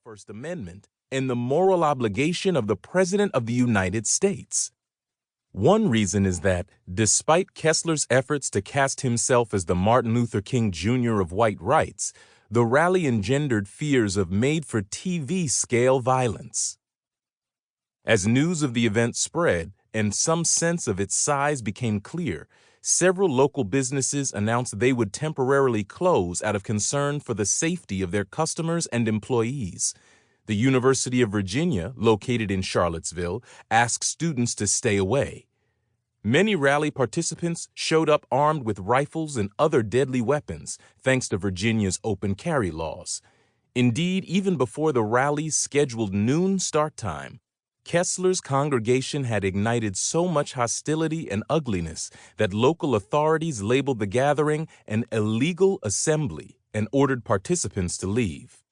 First Amendment and the moral obligation of the President of the United States. One reason is that, despite Kessler's efforts to cast himself as the Martin Luther King Jr. of white rights, the rally engendered fears of made-for-TV scale violence. As news of the event spread and some sense of its size became clear, several local businesses announced they would temporarily close out of concern for the safety of their customers and employees. The University of Virginia, located in Charlottesville, asked students to stay away. Many rally participants showed up armed with rifles and other deadly weapons, thanks to Virginia's open carry laws. Indeed, even before the rally's scheduled noon start time, Kessler's congregation had ignited so much hostility and ugliness that local authorities labeled the gathering an illegal assembly and ordered participants to leave.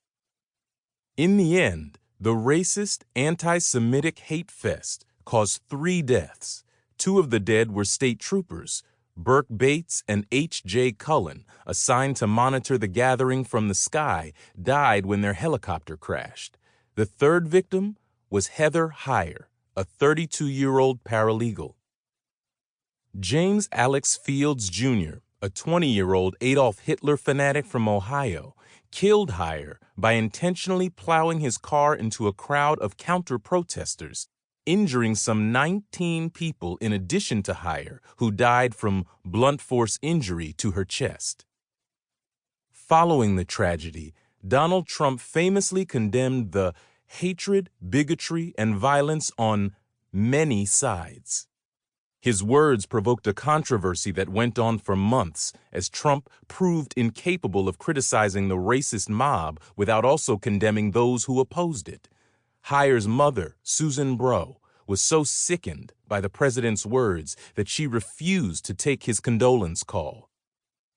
In the end, the racist, anti-Semitic hate fest caused 3 deaths. 2 of the dead were state troopers, Burke Bates and H.J. Cullen, assigned to monitor the gathering from the sky, died when their helicopter crashed. The 3rd victim was Heather Heyer, a 32-year-old paralegal. James Alex Fields, Jr., a 20-year-old Adolf Hitler fanatic from Ohio, killed Heyer by intentionally plowing his car into a crowd of counter-protesters, injuring some 19 people in addition to Heyer, who died from blunt force injury to her chest. Following the tragedy, Donald Trump famously condemned the hatred, bigotry, and violence on many sides. His words provoked a controversy that went on for months as Trump proved incapable of criticizing the racist mob without also condemning those who opposed it. Heyer's mother, Susan Brough, was so sickened by the president's words that she refused to take his condolence call.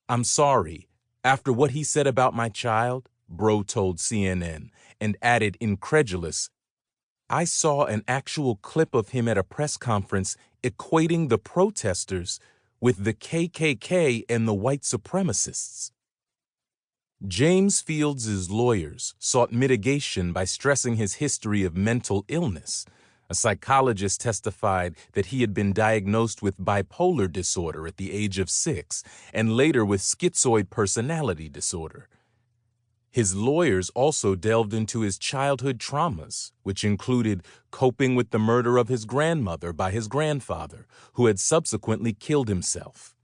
"I'm sorry. After what he said about my child," Brough told CNN, and added, incredulous, "I saw an actual clip of him at a press conference equating the protesters with the KKK and the white supremacists." James Fields' lawyers sought mitigation by stressing his history of mental illness. A psychologist testified that he had been diagnosed with bipolar disorder at the age of 6 and later with schizoid personality disorder. His lawyers also delved into his childhood traumas, which included coping with the murder of his grandmother by his grandfather, who had subsequently killed himself.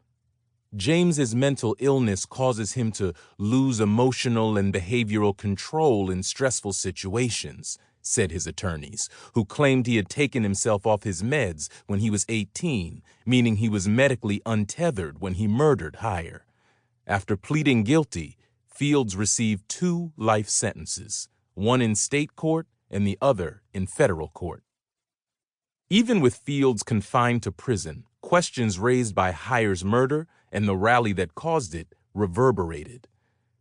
James's mental illness causes him to lose emotional and behavioral control in stressful situations, said his attorneys, who claimed he had taken himself off his meds when he was 18, meaning he was medically untethered when he murdered Heyer. After pleading guilty, Fields received 2 life sentences, one in state court and the other in federal court. Even with Fields confined to prison, questions raised by Heyer's murder and the rally that caused it reverberated.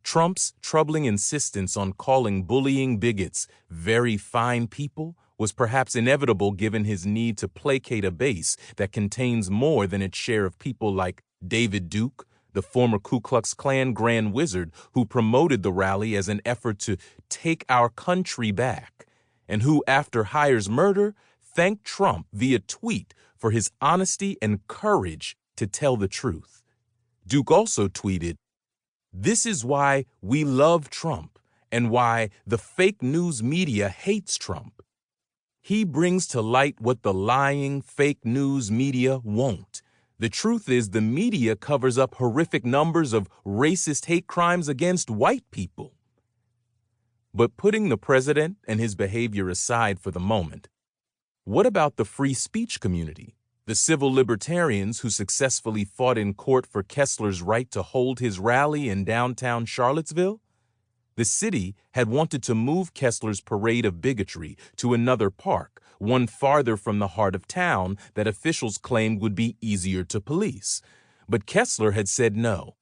Trump's troubling insistence on calling bullying bigots very fine people was perhaps inevitable given his need to placate a base that contains more than its share of people like David Duke, the former Ku Klux Klan Grand Wizard who promoted the rally as an effort to take our country back, and who, after Heyer's murder, thanked Trump via tweet for his honesty and courage to tell the truth. Duke also tweeted, "This is why we love Trump and why the fake news media hates Trump. He brings to light what the lying, fake news media won't. The truth is the media covers up horrific numbers of racist hate crimes against white people." But putting the president and his behavior aside for the moment, what about the free speech community, the civil libertarians who successfully fought in court for Kessler's right to hold his rally in downtown Charlottesville? The city had wanted to move Kessler's parade of bigotry to another park, one farther from the heart of town that officials claimed would be easier to police. But Kessler had said no.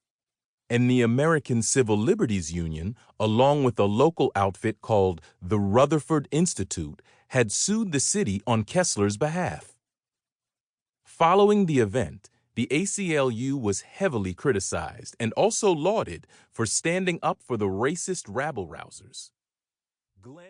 And the American Civil Liberties Union, along with a local outfit called the Rutherford Institute, had sued the city on Kessler's behalf. Following the event, the ACLU was heavily criticized and also lauded for standing up for the racist rabble-rousers. Glenn